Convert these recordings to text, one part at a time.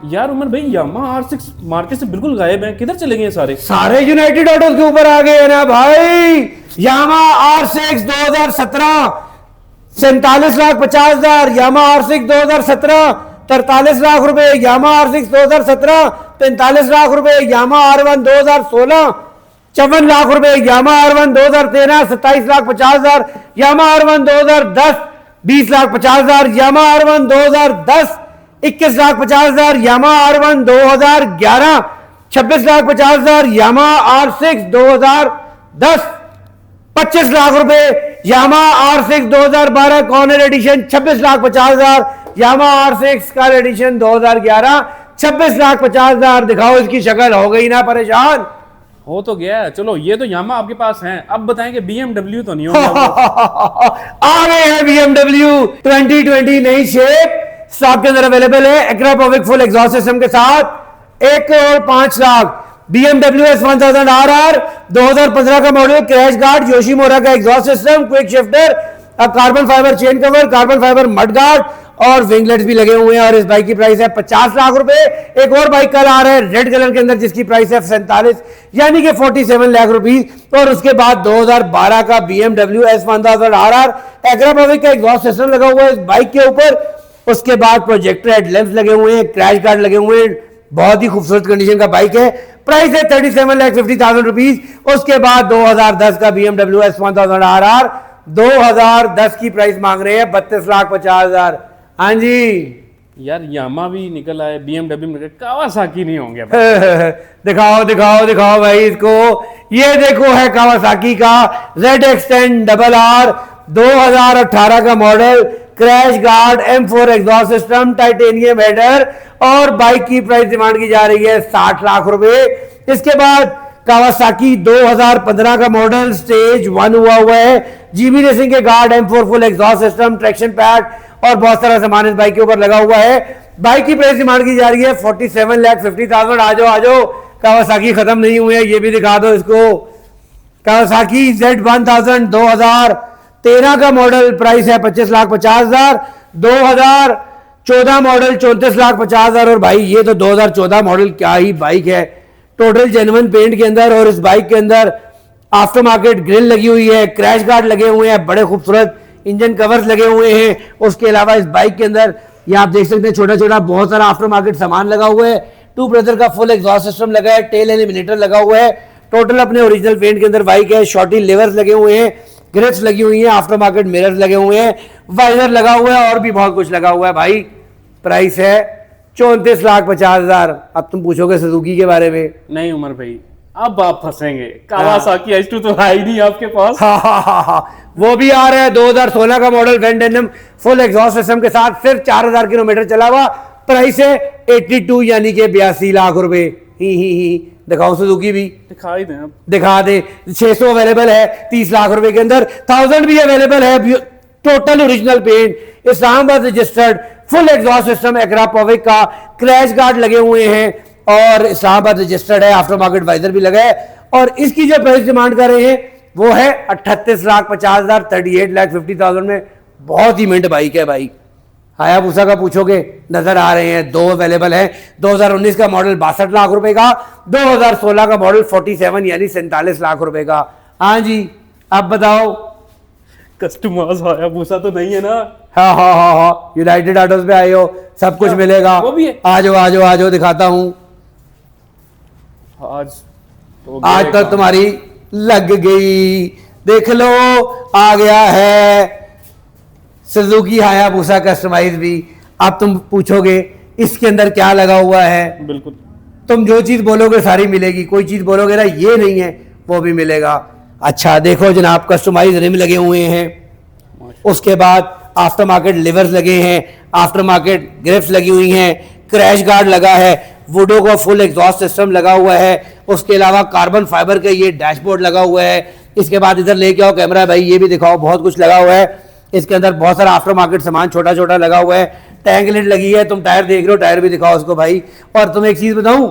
यार उमर भाई Yamaha R6 market से बिल्कुल गायब है, किधर चले गए हैं सारे? सारे यूनाइटेड ऑटोज के ऊपर आ गए हैं ना भाई। Yamaha R6 2017 47,50,000, Yamaha R6 2017 43 lakh रुपए, यामाहा R6 2017 45 लाख रुपए, यामाहा R1 2016 54 लाख रुपए, Yamaha R1 2013 27,50,000, Yamaha R1 2010 20,50,000, Yamaha R1 2010 21,50,000, Yamaha R1 2011 26,50,000, Yamaha R6 2010 25 lakh रुपए, Yamaha R6 2012 corner edition 26,50,000, Yamaha R6 car edition 2011 26,50,000। दिखाओ इसकी शक्ल, हो गई ना परेशान? हो तो गया है। चलो ये तो यामाहा आपके पास है, अब बताएं कि BMW तो नहीं होगा? आ गए हैं BMW 2020 नई शेप स्टॉक के अंदर अवेलेबल है। एक्रापोविक फुल एग्जॉस्ट सिस्टम के साथ 1,05,00,000 BMW S1000 RR 2015 का मॉडल, क्रैश गार्ड, योशीमोरा का exhaust system, quick shifter, carbon fibre chain cover, carbon fibre mud guard और विंगलेट्स भी लगे हुए हैं। और इस बाइक की प्राइस है 50 लाख रुपए। एक और बाइक कल आ रहा है रेड कलर के अंदर जिसकी प्राइस है 47 यानी कि 47 लाख रुपीस। और उसके बाद 2012 का BMW S1000 RR एक्रापोविक का एग्जॉस्ट सिस्टम लगा हुआ है इस बाइक के ऊपर। उसके बाद प्रोजेक्टर हेडलैम्प्स लगे हुए हैं, क्रैश गार्ड लगे हुए हैं, बहुत ही खूबसूरत कंडीशन का बाइक है। प्राइस है 37,50,000 रुपीज। उसके बाद 2010 का BMW S1000 RR 2010 की प्राइस मांग रहे हैं 32,50,000। हाँ जी यार यामाहा भी निकल आए, BMW निकल, कावासाकी नहीं होंगे? दिखाओ दिखाओ दिखाओ भाई इसको। ये देखो है कावासाकी का ZX10 RR 2018 का model, crash guard, M4 exhaust system, titanium header और बाइक की प्राइस डिमांड की जा रही है 60 लाख रुपए। इसके बाद कावासाकी 2015 का मॉडल, स्टेज 1 हुआ है, जीबी रेसिंग के guard, M4 full exhaust system, traction pad और बहुत सारा सामान इस बाइक के ऊपर लगा हुआ है। बाइक की प्राइस डिमांड की जा रही है 47,50,000। आ जाओ कावासाकी खत्म नहीं हुए, ये भी दिखा दो इसको। कावासाकी Z1000 2013 का मॉडल, प्राइस है 25,50,000। 2014 मॉडल 34,50,000। और भाई ये तो 2014 मॉडल क्या ही बाइक है, टोटल जेन्युइन पेंट के अंदर। और इस बाइक के अंदर आफ्टर मार्केट ग्रिल लगी हुई है, क्रैश गार्ड लगे हुए हैं, बड़े खूबसूरत इंजन कवर्स लगे हुए हैं। उसके अलावा इस बाइक के अंदर ये आप देख सकते हैं छोटा छोटा बहुत सारा आफ्टर मार्केट सामान लगा हुआ है। 2 ब्रदर का फुल एग्जॉस्ट सिस्टम लगा है, टेल एलिमिनेटर लगा हुआ है। टोटल अपने ओरिजिनल पेंट के अंदर बाइक है। शॉर्टी लेवर्स लगे हुए हैं, ग्रिप्स लगी हुई हैं, आफ्टर मार्केट मिरर्स लगे हुए हैं, वाइजर लगा हुआ है और भी बहुत कुछ लगा हुआ है। भाई प्राइस है 34,50,000। अब तुम पूछोगे सुजुकी के बारे में? नहीं उमर भाई, अब आप फंसेंगे। कावासाकी H2 तो है ही नहीं आपके पास। हाँ, वो भी आ रहा है 2016 का model, when denim full exhaust system के साथ, सिर्फ 4,000 किलोमीटर चला हुआ। प्राइस है 82 यानी कि 82 लाख रुपए। ही दिखाओ सुजुकी भी दिखाई दें, अब दिखा दे। 600 अवेलेबल है 30 लाख रुपए के अंदर, 1000 भी अवेलेबल है, total original paint, Islamabad registered, full exhaust system Akrapovic का, क्रैश गार्ड लगे हुए हैं और इस्लामाबाद रजिस्टर्ड है, आफ्टर मार्केट वाइजर भी लगा है। और इसकी जो प्राइस डिमांड कर रहे हैं वो है 38,50,000, 38,50,000 में। बहुत ही मिंट बाइक है भाई। हायाबुसा का पूछोगे, नजर आ रहे हैं, 2 अवेलेबल है। 2019 का मॉडल 62 लाख रुपए का, 2016 का मॉडल 47 यानी 47 लाख रुपए का। हाँ जी अब बताओ। कस्टमर्स हायाबुसा तो नहीं है ना? हाँ, यूनाइटेड ऑटोज पे आए हो, सब कुछ मिलेगा। वो भी है? आ जाओ दिखाता हूं। आज तक तुम्हारी लग गई, देख लो आ गया है सुजुकी हायाबुसा कस्टमाइज भी। अब तुम पूछोगे इसके अंदर क्या लगा हुआ है? बिल्कुल, तुम जो चीज बोलोगे सारी मिलेगी, कोई चीज बोलोगे ना ये नहीं है वो भी मिलेगा। अच्छा देखो जनाब, कस्टमाइज रिम लगे हुए हैं, उसके बाद आफ्टर मार्केट लिवर्स लगे हैं, आफ्टर मार्केट ग्रिप्स लगी हुई हैं, क्रैश गार्ड लगा है, वुडो का फुल एग्जॉस्ट सिस्टम लगा हुआ है। उसके अलावा कार्बन फाइबर का ये डैशबोर्ड लगा हुआ है। इसके बाद इधर लेके आओ कैमरा भाई, ये भी दिखाओ, बहुत कुछ लगा हुआ है। इसके अंदर बहुत सारा आफ्टर मार्केट सामान छोटा छोटा लगा हुआ है। टैंक लिड लगी है, तुम टायर देख रहे हो, टायर भी दिखाओ उसको भाई। और तुम्हें एक चीज बताऊं,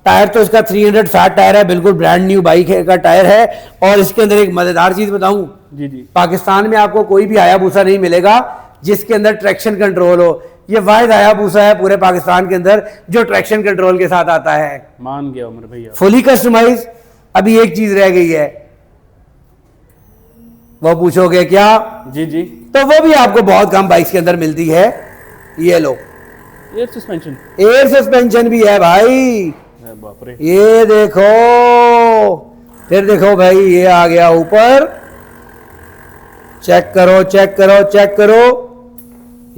टायर तो इसका 300 फैट टायर है, बिल्कुल ब्रांड न्यू बाइक का टायर है। और इसके अंदर एक मजेदार चीज बताऊं, जी, पाकिस्तान में आपको कोई भी हायाबुसा नहीं मिलेगा जिसके अंदर ट्रैक्शन कंट्रोल हो, ये वाहिद हायाबूसा है पूरे पाकिस्तान के अंदर जो ट्रैक्शन कंट्रोल के साथ आता है। मान गया उमर भैया। Fully customise. अभी एक चीज रह गई है, वो पूछोगे क्या? जी जी। तो वो भी आपको बहुत कम बाइक्स के अंदर मिलती है। ये लो, एयर सस्पेंशन। एयर सस्पेंशन भी है भाई, बाप रे। ये देखो। फिर देखो भाई, ये आ गया ऊपर, चेक करो चेक करो चेक करो,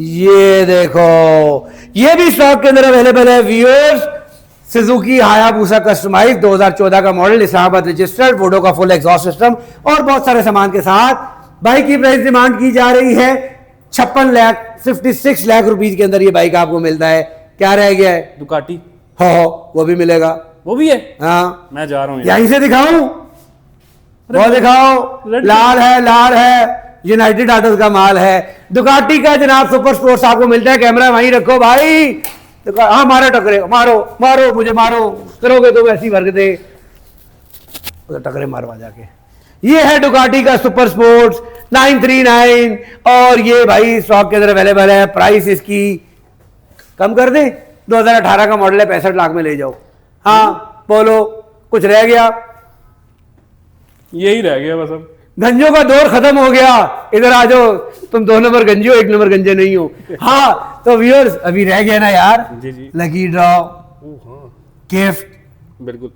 ये देखो, ये भी स्टॉक के अंदर अवेलेबल है व्यूअर्स। सुजुकी हायाबूसा कस्टमाइज 2014 का मॉडल, इस्लामाबाद रजिस्टर्ड, वोडो का फुल एग्जॉस्ट सिस्टम और बहुत सारे सामान के साथ। बाइक की प्राइस डिमांड की जा रही है 56 लाख, 56 लाख रुपीज के अंदर ये बाइक आपको मिलता है। क्या रह गया है? दुकाटी। हो वो भी मिलेगा। वो भी है? हाँ, मैं जा रहा हूँ यहीं से दिखाऊं? वो दिखाओ, लाल है, लाल है, यूनाइटेड आटोज का माल है। दुकाटी का जनाब सुपर स्पोर्ट्स आपको मिलता है। कैमरा वहीं रखो भाई। हाँ, मारो टकरे, मारो मारो, मुझे मारो, करोगे तो वैसी वर्ग दे, टकरे मारवा जाके। ये है डुकाटी का सुपर स्पोर्ट्स 939 और ये भाई स्टॉक के अंदर अवेलेबल है। प्राइस इसकी कम कर दे, 2018 का मॉडल है, 65 लाख में ले जाओ। हाँ बोलो, कुछ रह गया? यही रह गया बस अब। गंजों का दौर खत्म हो गया। इधर आ जाओ, तुम 2 नंबर गंजे हो, 1 नंबर गंजे नहीं हो। हाँ तो व्यूअर्स, अभी रह गया ना यार, जी जी। लकी ड्रॉ, हाँ गिफ्ट, बिल्कुल।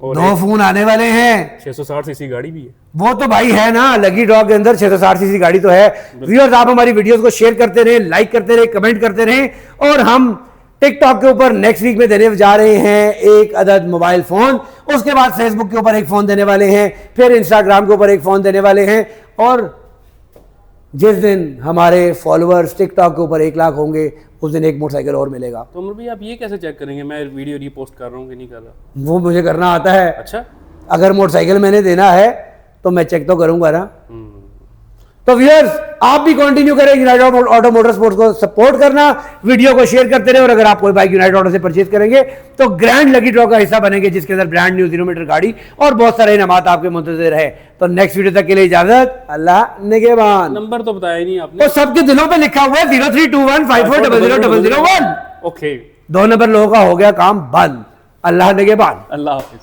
2 फोन आने वाले हैं। 660 सीसी गाड़ी भी है। वो तो भाई है ना, लकी ड्रॉ के अंदर 660 सीसी गाड़ी तो है। व्यूअर्स, आप हमारी वीडियोस को शेयर करते रहे, लाइक करते रहे, कमेंट करते रहे। और हम टिकटॉक के ऊपर नेक्स्ट वीक में देने जा रहे हैं 1 अदद मोबाइल फोन। उसके बाद फेसबुक के ऊपर 1 फोन देने वाले हैं, फिर इंस्टाग्राम के ऊपर 1 फोन देने वाले हैं। और जिस दिन हमारे फॉलोअर्स टिकटॉक के ऊपर 1 लाख होंगे, उस दिन 1 मोटरसाइकिल और मिलेगा। तो उमर भाई, आप ये कैसे चेक करेंगे मैं वीडियो रीपोस्ट कर रहा हूँ कि नहीं कर रहा? वो मुझे करना आता है। अच्छा। अगर मोटरसाइकिल मैंने देना है तो मैं चेक तो करूंगा ना। तो व्यूअर्स, आप भी कंटिन्यू करें यूनाइटेड ऑटो मोटर स्पोर्ट्स को सपोर्ट करना, वीडियो को शेयर करते रहे। और अगर आप कोई बाइक यूनाइटेड ऑटो से परचेज करेंगे तो ग्रैंड लकी ड्रॉ का हिस्सा बनेंगे, जिसके अंदर ब्रांड न्यू 0 मीटर गाड़ी और बहुत सारे इनामात आपके मुंतजिर है। तो नेक्स्ट वीडियो तक के लिए इजाजत, अल्लाह निगहबान। नंबर तो बताया ही नहीं आपने। तो सबके दिलों पे लिखा हुआ है 032154000001। ओके, 2 नंबर लोगों का हो गया काम बंद। अल्लाह निगहबान। अल्लाह हाफिज।